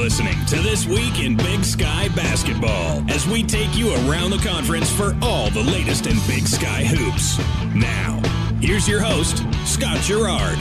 listening to This Week in Big Sky Basketball as we take you around the conference for all the latest in Big Sky hoops. Now, here's your host, Scott Gerard.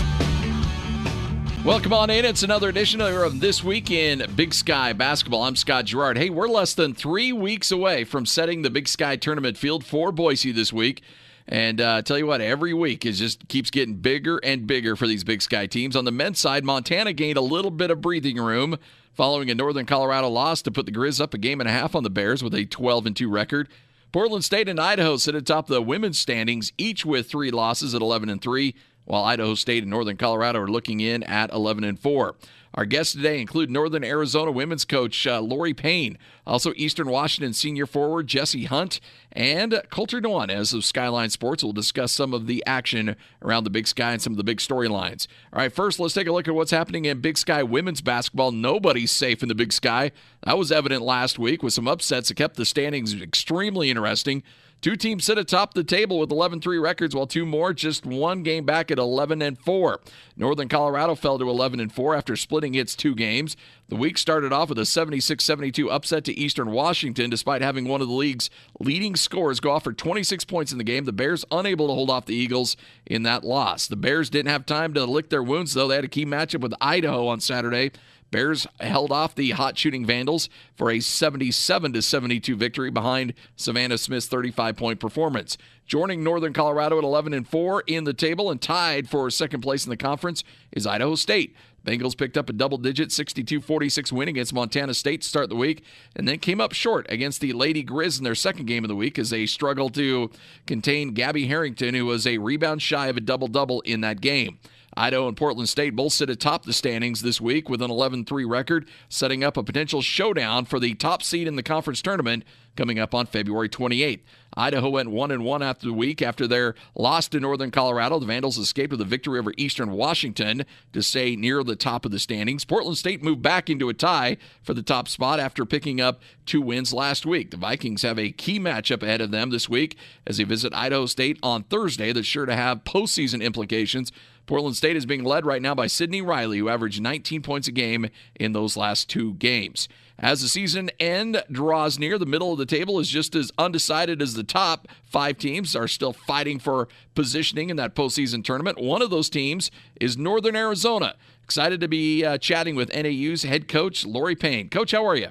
Welcome on in. It's another edition of This Week in Big Sky Basketball. I'm Scott Gerard. Hey, we're less than 3 weeks away from setting the Big Sky tournament field for Boise this week. And tell you what, every week it just keeps getting bigger and bigger for these Big Sky teams. On the men's side, Montana gained a little bit of breathing room following a Northern Colorado loss to put the Grizz up a game and a half on the Bears with a 12-2 record. Portland State and Idaho sit atop the women's standings, each with 3 losses at 11-3, while Idaho State and Northern Colorado are looking in at 11-4. Our guests today include Northern Arizona women's coach Loree Payne, also Eastern Washington senior forward Jesse Hunt, and Colter Nuanez of Skyline Sports will discuss some of the action around the Big Sky and some of the big storylines. All right, first let's take a look at what's happening in Big Sky women's basketball. Nobody's safe in the Big Sky. That was evident last week with some upsets that kept the standings extremely interesting. 2 teams sit atop the table with 11-3 records, while 2 more just 1 game back at 11-4. Northern Colorado fell to 11-4 after splitting its 2 games. The week started off with a 76-72 upset to Eastern Washington, despite having one of the league's leading scorers go off for 26 points in the game. The Bears unable to hold off the Eagles in that loss. The Bears didn't have time to lick their wounds, though. They had a key matchup with Idaho on Saturday. Bears held off the hot shooting Vandals for a 77-72 victory behind Savannah Smith's 35-point performance. Joining Northern Colorado at 11-4 in the table and tied for second place in the conference is Idaho State. Bengals picked up a double-digit 62-46 win against Montana State to start the week and then came up short against the Lady Grizz in their second game of the week as they struggled to contain Gabby Harrington, who was a rebound shy of a double-double in that game. Idaho and Portland State both sit atop the standings this week with an 11-3 record, setting up a potential showdown for the top seed in the conference tournament coming up on February 28th. Idaho went 1-1 after the week after their loss to Northern Colorado. The Vandals escaped with a victory over Eastern Washington to stay near the top of the standings. Portland State moved back into a tie for the top spot after picking up 2 wins last week. The Vikings have a key matchup ahead of them this week as they visit Idaho State on Thursday that's sure to have postseason implications. Portland State is being led right now by Sydney Riley, who averaged 19 points a game in those last 2 games. As the season end draws near, the middle of the table is just as undecided as the top 5 teams are still fighting for positioning in that postseason tournament. One of those teams is Northern Arizona. Excited to be chatting with NAU's head coach, Loree Payne. Coach, how are you?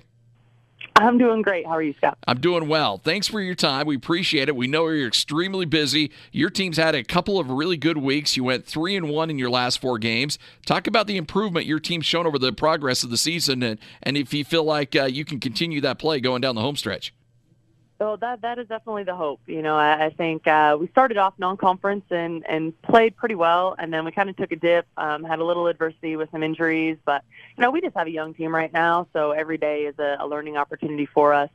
I'm doing great. How are you, Scott? I'm doing well. Thanks for your time. We appreciate it. We know you're extremely busy. Your team's had a couple of really good weeks. You went 3-1 in your last 4 games. Talk about the improvement your team's shown over the progress of the season and if you feel like you can continue that play going down the home stretch. So that is definitely the hope. You know, I think we started off non-conference and played pretty well, and then we kind of took a dip, had a little adversity with some injuries. But, you know, we just have a young team right now, so every day is a learning opportunity for us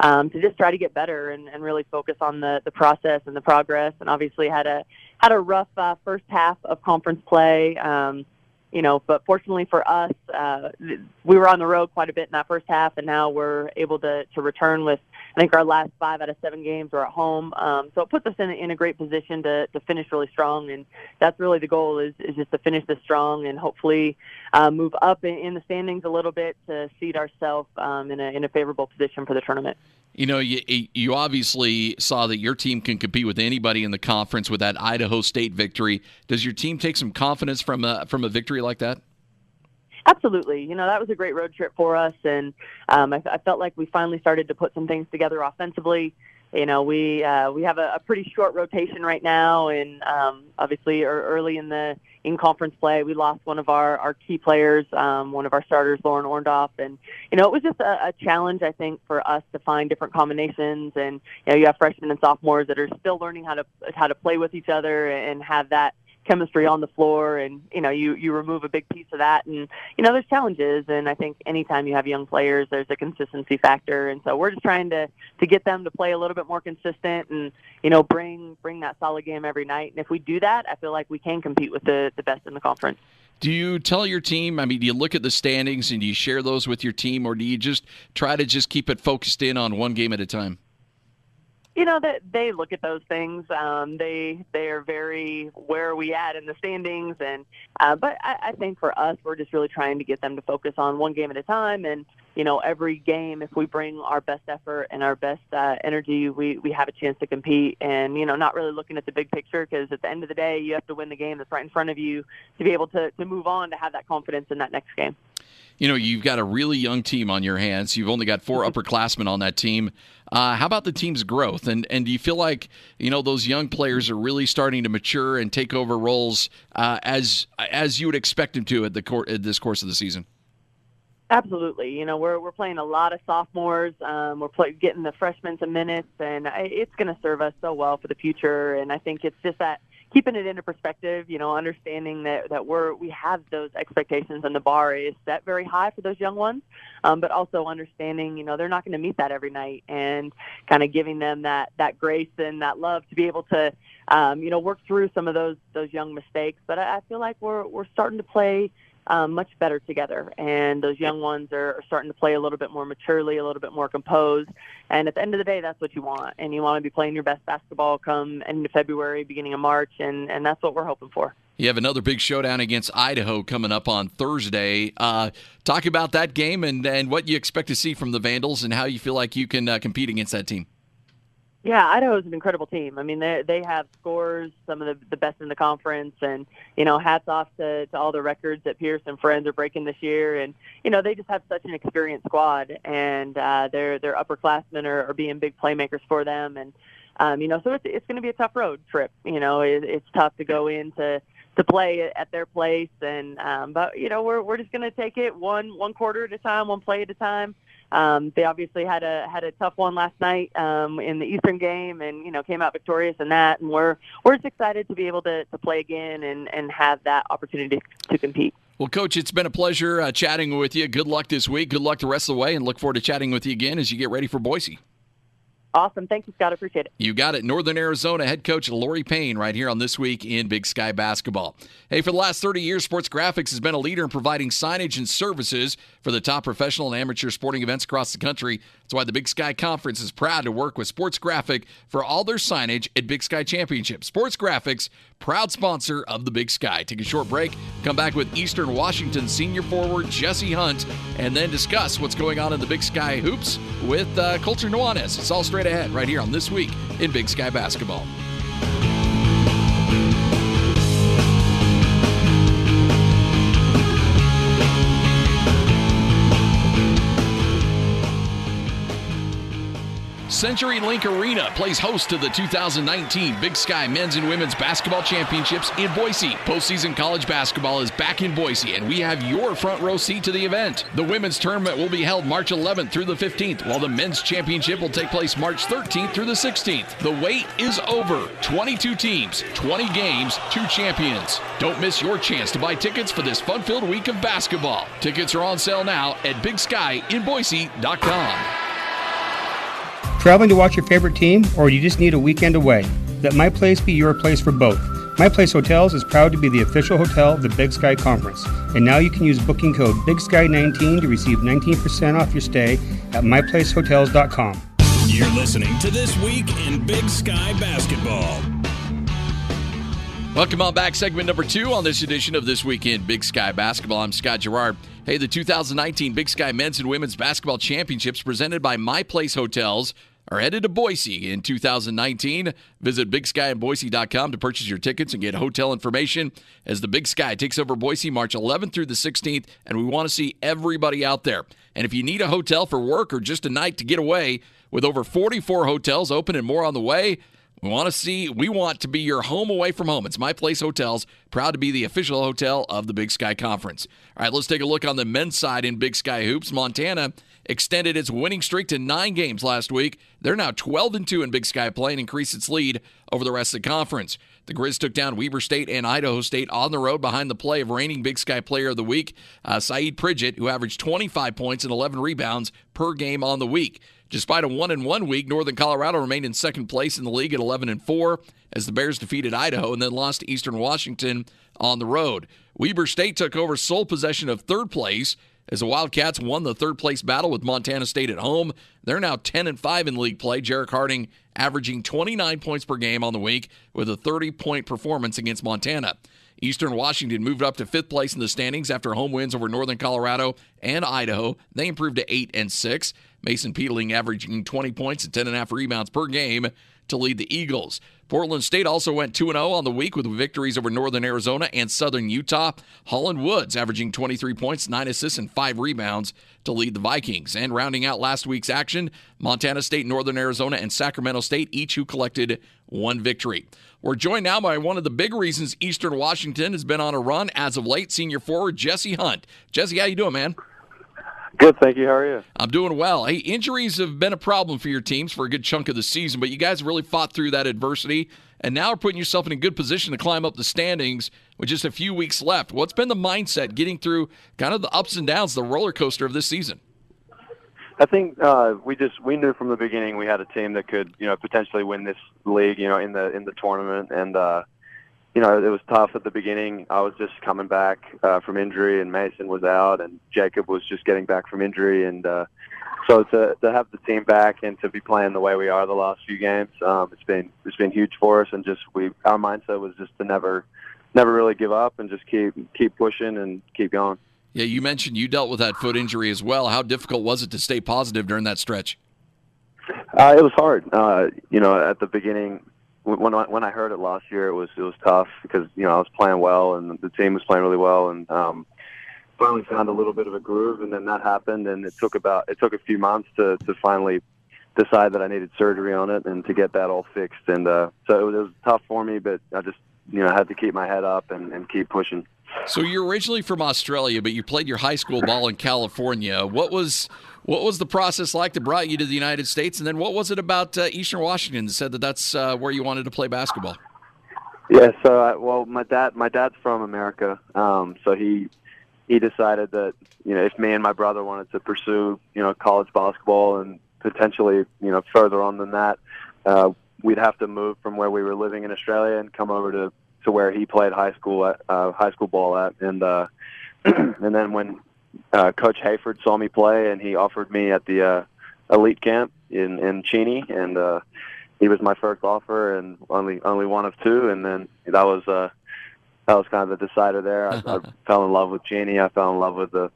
to just try to get better and really focus on the process and the progress. And obviously had a rough first half of conference play. You know, but fortunately for us, we were on the road quite a bit in that first half, and now we're able to return with, I think, our last 5 out of 7 games are at home. So it puts us in a great position to finish really strong, and that's really the goal is just to finish this strong and hopefully move up in the standings a little bit to seed ourselves in a favorable position for the tournament. You know, you obviously saw that your team can compete with anybody in the conference with that Idaho State victory. Does your team take some confidence from a victory like that? Absolutely. You know, that was a great road trip for us, and I felt like we finally started to put some things together offensively. You know, we have a pretty short rotation right now, and obviously early in conference play, we lost one of our key players, one of our starters, Lauren Orndorff, and you know, it was just a challenge, I think, for us to find different combinations. And you know, you have freshmen and sophomores that are still learning how to play with each other and have that chemistry on the floor, and you know, you remove a big piece of that, and you know, there's challenges. And I think anytime you have young players, there's a consistency factor, and so we're just trying to get them to play a little bit more consistent and you know, bring that solid game every night. And if we do that, I feel like we can compete with the best in the conference. Do you tell your team, I mean, do you look at the standings and do you share those with your team, or do you just try to just keep it focused in on one game at a time? that they look at those things. They are very, where are we at in the standings? And but I think for us, we're just really trying to get them to focus on one game at a time. And every game, if we bring our best effort and our best energy, we have a chance to compete. And not really looking at the big picture, because at the end of the day, you have to win the game that's right in front of you to be able to move on, to have that confidence in that next game. You've got a really young team on your hands. You've only got 4 upperclassmen on that team. How about the team's growth? And do you feel like, those young players are really starting to mature and take over roles as you would expect them to at this course of the season? Absolutely. We're playing a lot of sophomores. We're getting the freshmen some minutes, and it's going to serve us so well for the future. And I think it's just that keeping it into perspective, understanding that we have those expectations, and the bar is set very high for those young ones, but also understanding, they're not going to meet that every night, and kind of giving them that grace and that love to be able to, work through some of those young mistakes. But I feel like we're starting to play much better together, and those young ones are starting to play a little bit more maturely, a little bit more composed. And at the end of the day, that's what you want, and you want to be playing your best basketball come end of February, beginning of March, and that's what we're hoping for. You have another big showdown against Idaho coming up on Thursday. Talk about that game and what you expect to see from the Vandals, and how you feel like you can compete against that team. Yeah, Idaho's an incredible team. I mean, they have scores, some of the best in the conference, and hats off to all the records that Pierce and friends are breaking this year. And they just have such an experienced squad, and their upperclassmen are being big playmakers for them. And so it's going to be a tough road trip. It's tough to go in to play at their place, and but we're just going to take it one quarter at a time, one play at a time. They obviously had a tough one last night in the Eastern game, and came out victorious in that. And we're just excited to be able to play again and have that opportunity to compete. Well, Coach, it's been a pleasure chatting with you. Good luck this week. Good luck the rest of the way, and look forward to chatting with you again as you get ready for Boise. Awesome. Thank you, Scott. I appreciate it. You got it. Northern Arizona head coach Loree Payne right here on This Week in Big Sky Basketball. Hey, for the last 30 years, Sports Graphics has been a leader in providing signage and services for the top professional and amateur sporting events across the country. That's why the Big Sky Conference is proud to work with Sports Graphic for all their signage at Big Sky Championship. Sports Graphics, proud sponsor of the Big Sky. Take a short break, come back with Eastern Washington senior forward Jesse Hunt, and then discuss what's going on in the Big Sky hoops with Colter Nuanez. It's all straight ahead right here on This Week in Big Sky Basketball. CenturyLink Arena plays host to the 2019 Big Sky Men's and Women's Basketball Championships in Boise. Postseason college basketball is back in Boise, and we have your front row seat to the event. The women's tournament will be held March 11th through the 15th, while the men's championship will take place March 13th through the 16th. The wait is over. 22 teams, 20 games, 2 champions. Don't miss your chance to buy tickets for this fun-filled week of basketball. Tickets are on sale now at BigSkyInBoise.com. Traveling to watch your favorite team, or do you just need a weekend away? Let My Place be your place for both. My Place Hotels is proud to be the official hotel of the Big Sky Conference. And now you can use booking code BIGSKY19 to receive 19% off your stay at myplacehotels.com. You're listening to This Week in Big Sky Basketball. Welcome on back, segment number 2 on this edition of This Week in Big Sky Basketball. I'm Scott Girard. Hey, the 2019 Big Sky Men's and Women's Basketball Championships presented by My Place Hotels are headed to Boise in 2019. Visit BigSkyInBoise.com to purchase your tickets and get hotel information as the Big Sky takes over Boise March 11th through the 16th, and we want to see everybody out there. And if you need a hotel for work or just a night to get away, with over 44 hotels open and more on the way, we want to be your home away from home. It's My Place Hotels, proud to be the official hotel of the Big Sky Conference. All right, let's take a look on the men's side in Big Sky Hoops. Montana extended its winning streak to 9 games last week. They're now 12-2 in Big Sky play and increased its lead over the rest of the conference. The Grizz took down Weber State and Idaho State on the road behind the play of reigning Big Sky Player of the Week, Saeed Pridgett, who averaged 25 points and 11 rebounds per game on the week. Despite a 1-1 week, Northern Colorado remained in second place in the league at 11-4 as the Bears defeated Idaho and then lost to Eastern Washington on the road. Weber State took over sole possession of third place as the Wildcats won the third-place battle with Montana State at home. They're now 10-5 in league play. Jarek Harding averaging 29 points per game on the week with a 30-point performance against Montana. Eastern Washington moved up to 5th place in the standings after home wins over Northern Colorado and Idaho. They improved to 8-6. Mason Peatling averaging 20 points and 10.5 rebounds per game to lead the Eagles. Portland State also went 2-0 on the week with victories over Northern Arizona and Southern Utah. Holland Woods averaging 23 points, 9 assists, and 5 rebounds to lead the Vikings. And rounding out last week's action, Montana State, Northern Arizona, and Sacramento State, each who collected 1 victory. We're joined now by one of the big reasons Eastern Washington has been on a run as of late, senior forward Jesse Hunt. Jesse, how you doing, man? Good, thank you. How are you? I'm doing well. Hey, injuries have been a problem for your teams for a good chunk of the season, but you guys really fought through that adversity and now are putting yourself in a good position to climb up the standings with just a few weeks left. What's been the mindset getting through kind of the ups and downs, the roller coaster of this season? I think we knew from the beginning we had a team that could, potentially win this league, in the tournament, and it was tough at the beginning. I was just coming back from injury, and Mason was out, and Jacob was just getting back from injury, and so to have the team back and to be playing the way we are the last few games, it's been huge for us, and our mindset was just to never really give up and just keep pushing and keep going. Yeah, you mentioned you dealt with that foot injury as well. How difficult was it to stay positive during that stretch? It was hard. At the beginning, when I heard it last year, it was tough because I was playing well and the team was playing really well, and finally found a little bit of a groove, and then that happened, and it took a few months to finally decide that I needed surgery on it and to get that all fixed, and so it was tough for me, but I just had to keep my head up and keep pushing. So you're originally from Australia, but you played your high school ball in California. What was the process like that brought you to the United States? And then what was it about Eastern Washington that said that's where you wanted to play basketball? Yeah, so my dad's from America, so he decided that if me and my brother wanted to pursue college basketball and potentially further on than that, we'd have to move from where we were living in Australia and come over to where he played high school ball at, and and then when Coach Hayford saw me play, and he offered me at the elite camp in Cheney, and he was my first offer and only one of two, and then that was kind of the decider there. I fell in love with Cheney. I fell in love with the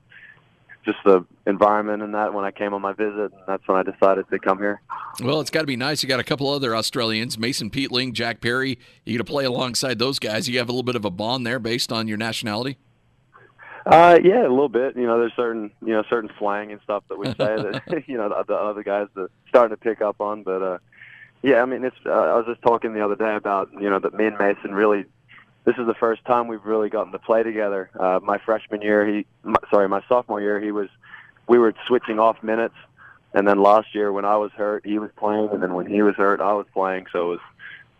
environment and that when I came on my visit, and that's when I decided to come here. Well, it's got to be nice. You got a couple other Australians, Mason Peatling, Jack Perry. You got to play alongside those guys. You have a little bit of a bond there based on your nationality. Yeah, a little bit. There's certain slang and stuff that we say that the other guys are starting to pick up on. But yeah, I mean, I was just talking the other day about that me and Mason really. This is the first time we've really gotten to play together. My sophomore year, we were switching off minutes, and then last year when I was hurt, he was playing, and then when he was hurt, I was playing. So it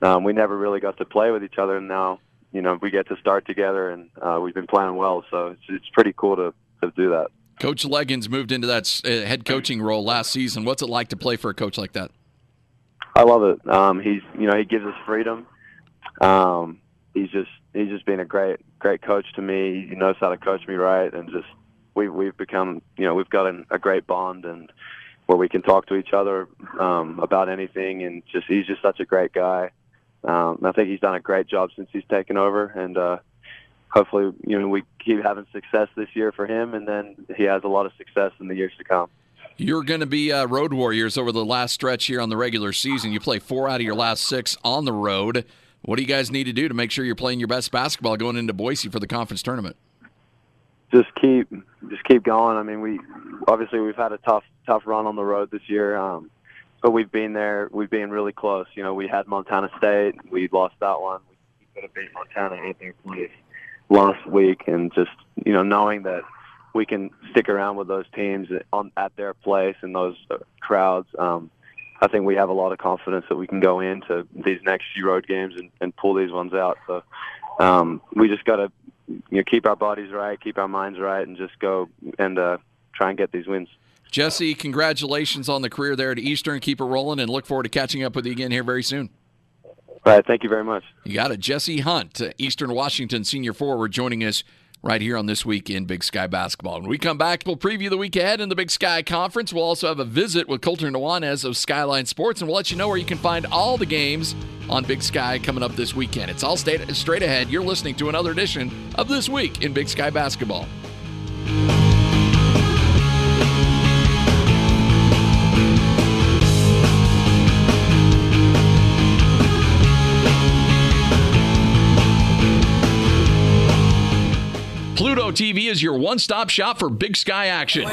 was, we never really got to play with each other, and now we get to start together, and we've been playing well. So it's pretty cool to do that. Coach Leggins moved into that head coaching role last season. What's it like to play for a coach like that? I love it. He gives us freedom. He's just been a great coach to me. He knows how to coach me right, and just we've become we've got a great bond, and where we can talk to each other about anything, and he's just such a great guy. I think he's done a great job since he's taken over, and hopefully we keep having success this year for him, and then he has a lot of success in the years to come. You're going to be road warriors over the last stretch here on the regular season. You play 4 out of your last 6 on the road. What do you guys need to do to make sure you're playing your best basketball going into Boise for the conference tournament? Just keep going. I mean, we've had a tough run on the road this year, but we've been there. We've been really close. We had Montana State. We lost that one. We could have beat Montana at their place last week, and just knowing that we can stick around with those teams at their place and those crowds. I think we have a lot of confidence that we can go into these next few road games and pull these ones out. So we just got to keep our bodies right, keep our minds right, and just go and try and get these wins. Jesse, congratulations on the career there at Eastern. Keep it rolling, and look forward to catching up with you again here very soon. All right, thank you very much. You got it. Jesse Hunt, Eastern Washington senior forward, joining us right here on This Week in Big Sky Basketball. When we come back, we'll preview the week ahead in the Big Sky Conference. We'll also have a visit with Colter Nuanez of Skyline Sports, and we'll let you know where you can find all the games on Big Sky coming up this weekend. It's all straight ahead. You're listening to another edition of This Week in Big Sky Basketball. Pluto TV is your one-stop shop for Big Sky action.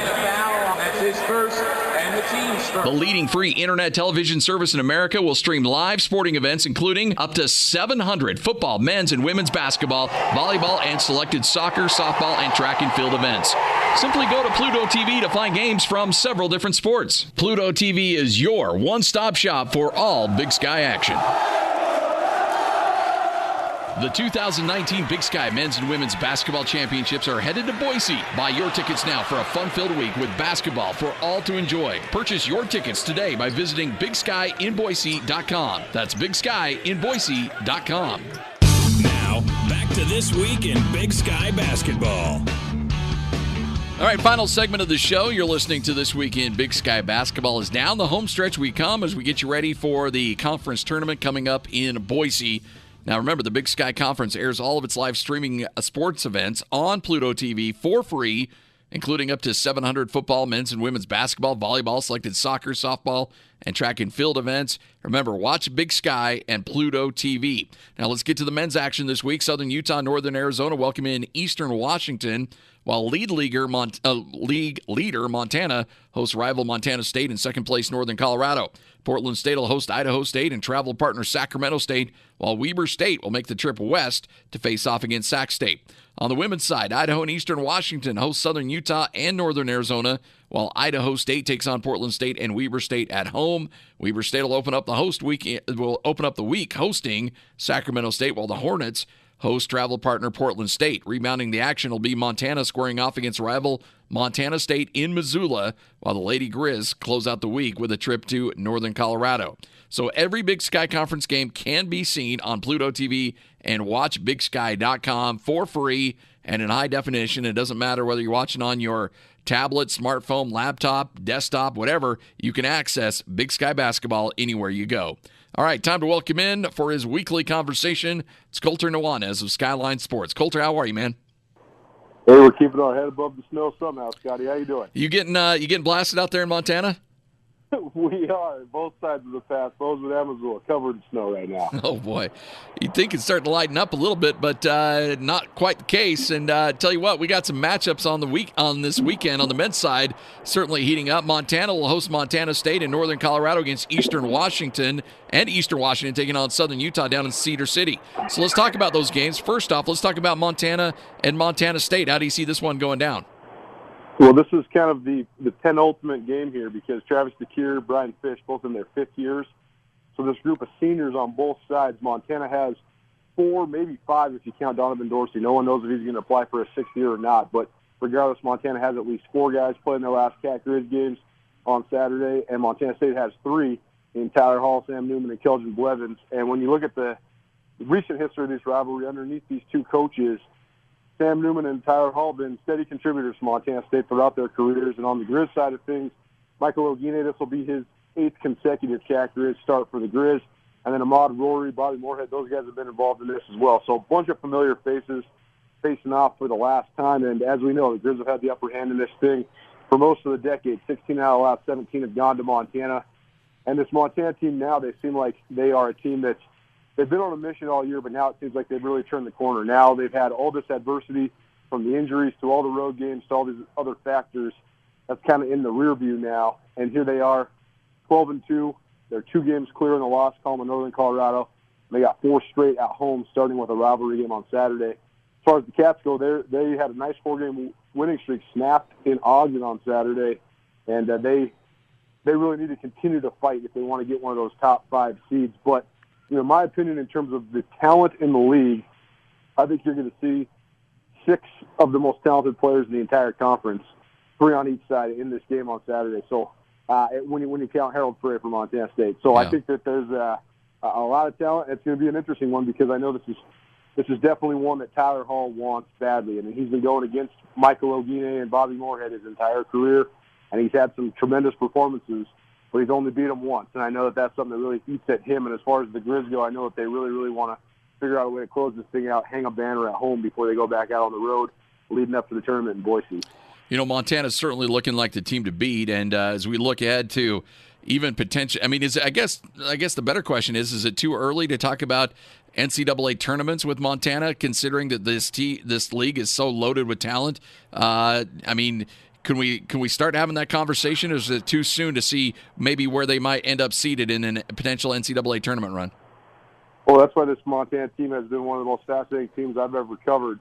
The leading free internet television service in America will stream live sporting events, including up to 700 football, men's and women's basketball, volleyball, and selected soccer, softball, and track and field events. Simply go to Pluto TV to find games from several different sports. Pluto TV is your one-stop shop for all Big Sky action. The 2019 Big Sky Men's and Women's Basketball Championships are headed to Boise. Buy your tickets now for a fun-filled week with basketball for all to enjoy. Purchase your tickets today by visiting BigSkyInBoise.com. That's BigSkyInBoise.com. Now, back to This Week in Big Sky Basketball. All right, final segment of the show. You're listening to This Week in Big Sky Basketball. Is down the home stretch we come as we get you ready for the conference tournament coming up in Boise. Now, remember, the Big Sky Conference airs all of its live streaming sports events on Pluto TV for free, including up to 700 football, men's and women's basketball, volleyball, selected soccer, softball, and track and field events. Remember, watch Big Sky and Pluto TV. Now, let's get to the men's action this week. Southern Utah, Northern Arizona welcome in Eastern Washington, while league leader Montana hosts rival Montana State in second place Northern Colorado. Portland State will host Idaho State and travel partner Sacramento State, while Weber State will make the trip west to face off against Sac State. On the women's side, Idaho and Eastern Washington host Southern Utah and Northern Arizona, while Idaho State takes on Portland State and Weber State at home. Weber State will open up the week hosting Sacramento State, while the Hornets host travel partner Portland State. Rebounding the action will be Montana squaring off against rival Montana State in Missoula, while the Lady Grizz close out the week with a trip to Northern Colorado. So every Big Sky Conference game can be seen on Pluto TV and watch BigSky.com for free and in high definition. It doesn't matter whether you're watching on your tablet, smartphone, laptop, desktop, whatever. You can access Big Sky Basketball anywhere you go. All right, time to welcome in for his weekly conversation. It's Colter Nuanez of Skyline Sports. Colter, how are you, man? Hey, we're keeping our head above the snow somehow, Scotty. How you doing? You getting blasted out there in Montana? We are. Both sides of the pass, Bozeman and Evansville, covered in snow right now. Oh, boy. You'd think it's starting to lighten up a little bit, but not quite the case. And tell you what, we got some matchups on this weekend on the men's side, certainly heating up. Montana will host Montana State in Northern Colorado against Eastern Washington, and Eastern Washington taking on Southern Utah down in Cedar City. So let's talk about those games. First off, let's talk about Montana and Montana State. How do you see this one going down? Well, this is kind of the penultimate game here because Travis DeCuire, Brian Fish, both in their fifth years. So this group of seniors on both sides, Montana has 4, maybe 5 if you count Donovan Dorsey. No one knows if he's going to apply for a 6th year or not. But regardless, Montana has at least 4 guys playing their last Cat Grizz games on Saturday, and Montana State has 3 in Tyler Hall, Sam Newman, and Kelvin Blevins. And when you look at the recent history of this rivalry underneath these two coaches, Sam Newman and Tyler Hall have been steady contributors to Montana State throughout their careers. And on the Grizz side of things, Michael Ogine, this will be his 8th consecutive Cat Grizz start for the Grizz. And then Ahmad Rory, Bobby Moorhead, those guys have been involved in this as well. So a bunch of familiar faces facing off for the last time. And as we know, the Grizz have had the upper hand in this thing for most of the decade. 16 out of the last 17 have gone to Montana. And this Montana team now, they seem like they are a team that's they've been on a mission all year, but now it seems like they've really turned the corner. Now they've had all this adversity from the injuries to all the road games to all these other factors. That's kind of in the rear view now. And here they are, 12-2. They're 2 games clear in the loss column in Northern Colorado. They got 4 straight at home, starting with a rivalry game on Saturday. As far as the Cats go, they had a nice 4-game winning streak snapped in Ogden on Saturday, and they really need to continue to fight if they want to get one of those top 5 seeds. But my opinion in terms of the talent in the league, I think you're going to see 6 of the most talented players in the entire conference, 3 on each side in this game on Saturday. So when you count Harold Frey from Montana State. So yeah. I think that there's a lot of talent. It's going to be an interesting one because I know this is this is definitely one that Tyler Hall wants badly. I mean, he's been going against Michael Ogine and Bobby Moorhead his entire career, and he's had some tremendous performances, but he's only beat them once. And I know that that's something that really eats at him. And as far as the Grizz go, I know that they really, really want to figure out a way to close this thing out, hang a banner at home before they go back out on the road leading up to the tournament in Boise. You know, Montana's certainly looking like the team to beat, and as we look ahead to even potential, I mean, I guess the better question is it too early to talk about NCAA tournaments with Montana, considering that this league is so loaded with talent? I mean, can we start having that conversation, or is it too soon to see maybe where they might end up seated in a potential NCAA tournament run? Well, that's why this Montana team has been one of the most fascinating teams I've ever covered.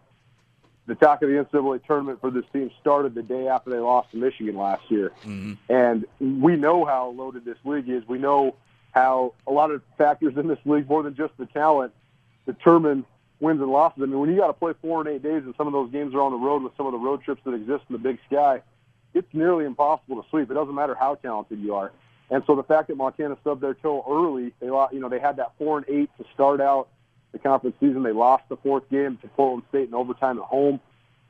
The talk of the NCAA tournament for this team started the day after they lost to Michigan last year. Mm-hmm. And we know how loaded this league is. We know how a lot of factors in this league, more than just the talent, determine wins and losses. I mean, when you got to play 4 and 8 days and some of those games are on the road with some of the road trips that exist in the Big Sky, it's nearly impossible to sleep. It doesn't matter how talented you are. And so the fact that Montana stubbed their toe early, they had that 4 and 8 to start out the conference season. They lost the 4th game to Portland State in overtime at home.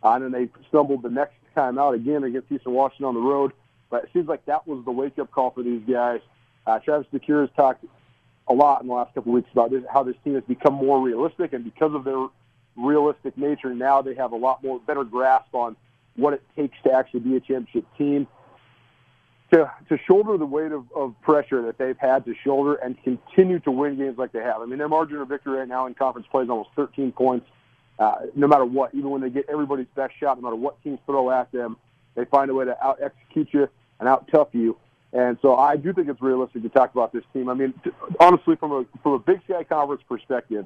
And then they stumbled the next time out again against Eastern Washington on the road. But it seems like that was the wake-up call for these guys. Travis DeCuire has talked a lot in the last couple of weeks about how this team has become more realistic, and because of their realistic nature, now they have a lot more better grasp on what it takes to actually be a championship team. To shoulder the weight of pressure that they've had to shoulder and continue to win games like they have. I mean, their margin of victory right now in conference play is almost 13 points. No matter what, even when they get everybody's best shot, no matter what teams throw at them, they find a way to out-execute you and out-tough you. And so I do think it's realistic to talk about this team. I mean, honestly, from a Big Sky Conference perspective,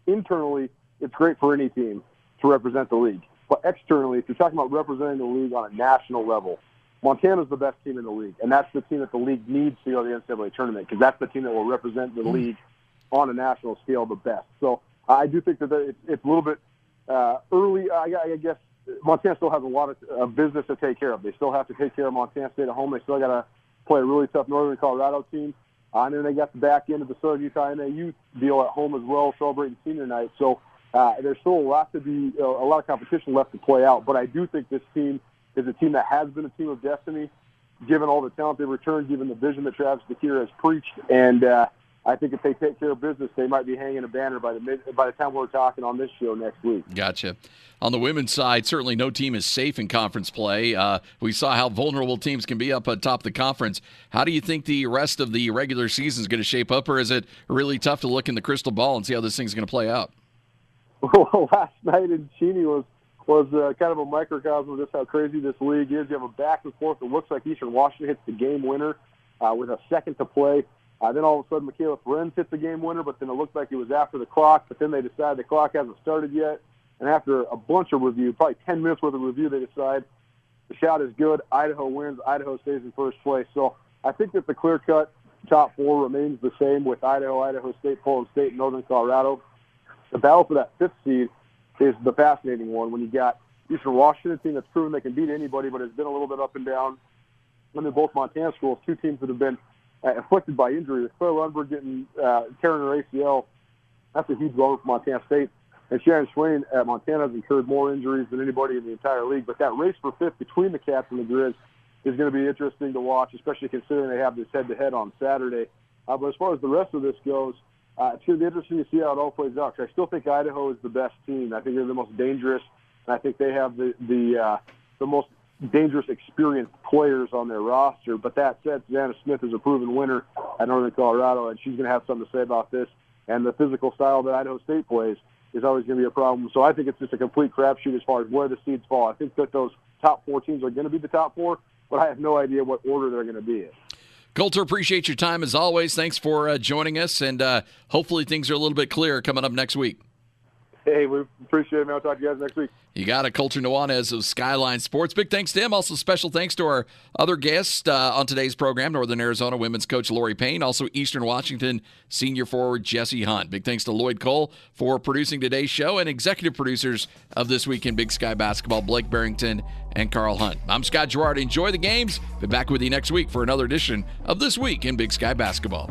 internally, it's great for any team to represent the league. But externally, if you're talking about representing the league on a national level, Montana's the best team in the league, and that's the team that the league needs to go to the NCAA tournament, because that's the team that will represent the league on a national scale the best. So I do think that it's a little bit early. I guess Montana still has a lot of business to take care of. They still have to take care of Montana State at home. They still got to play a really tough Northern Colorado team. And then they got the back end of the Southern Utah NAU deal at home as well, celebrating senior night. So there's still a lot of competition left to play out. But I do think this team is a team that has been a team of destiny, given all the talent they've returned, given the vision that Travis DeCuire has preached. And I think if they take care of business, they might be hanging a banner by the time we're talking on this show next week. Gotcha. On the women's side, certainly no team is safe in conference play. We saw how vulnerable teams can be up atop the conference. How do you think the rest of the regular season is going to shape up, or is it really tough to look in the crystal ball and see how this thing's going to play out? Well, last night in Cheney was kind of a microcosm of just how crazy this league is. You have a back and forth. It looks like Eastern Washington hits the game winner with a second to play. Then all of a sudden, Michaela Ferenz hit the game winner, but then it looked like it was after the clock. But then they decide the clock hasn't started yet. And after a bunch of review, probably 10 minutes worth of review, they decide the shot is good. Idaho wins. Idaho stays in first place. So I think that the clear-cut top 4 remains the same with Idaho, Idaho State, Portland State, and Northern Colorado. The battle for that 5th seed is the fascinating one when you got Eastern Washington, team that's proven they can beat anybody, but has been a little bit up and down. And then both Montana schools, 2 teams that have been afflicted by injury. With Claire Lundberg getting tearing her ACL, that's a huge blow for Montana State. And Sharon Swain at Montana has incurred more injuries than anybody in the entire league. But that race for 5th between the Cats and the Grizz is going to be interesting to watch, especially considering they have this head-to-head on Saturday. But as far as the rest of this goes, it's going to be interesting to see how it all plays out. I still think Idaho is the best team. I think they're the most dangerous, and I think they have the most dangerous, experienced players on their roster. But that said, Susanna Smith is a proven winner at Northern Colorado, and she's going to have something to say about this. And the physical style that Idaho State plays is always going to be a problem. So I think it's just a complete crapshoot as far as where the seeds fall. I think that those top 4 teams are going to be the top 4, but I have no idea what order they're going to be in. Colter, appreciate your time as always. Thanks for joining us, and hopefully things are a little bit clearer coming up next week. Hey, we appreciate it, man. I'll talk to you guys next week. You got it. Colter Nuanez of Skyline Sports. Big thanks to him. Also, special thanks to our other guest on today's program, Northern Arizona women's coach Loree Payne. Also, Eastern Washington senior forward Jesse Hunt. Big thanks to Lloyd Cole for producing today's show, and executive producers of This Week in Big Sky Basketball, Blake Barrington and Carl Hunt. I'm Scott Girard. Enjoy the games. Be back with you next week for another edition of This Week in Big Sky Basketball.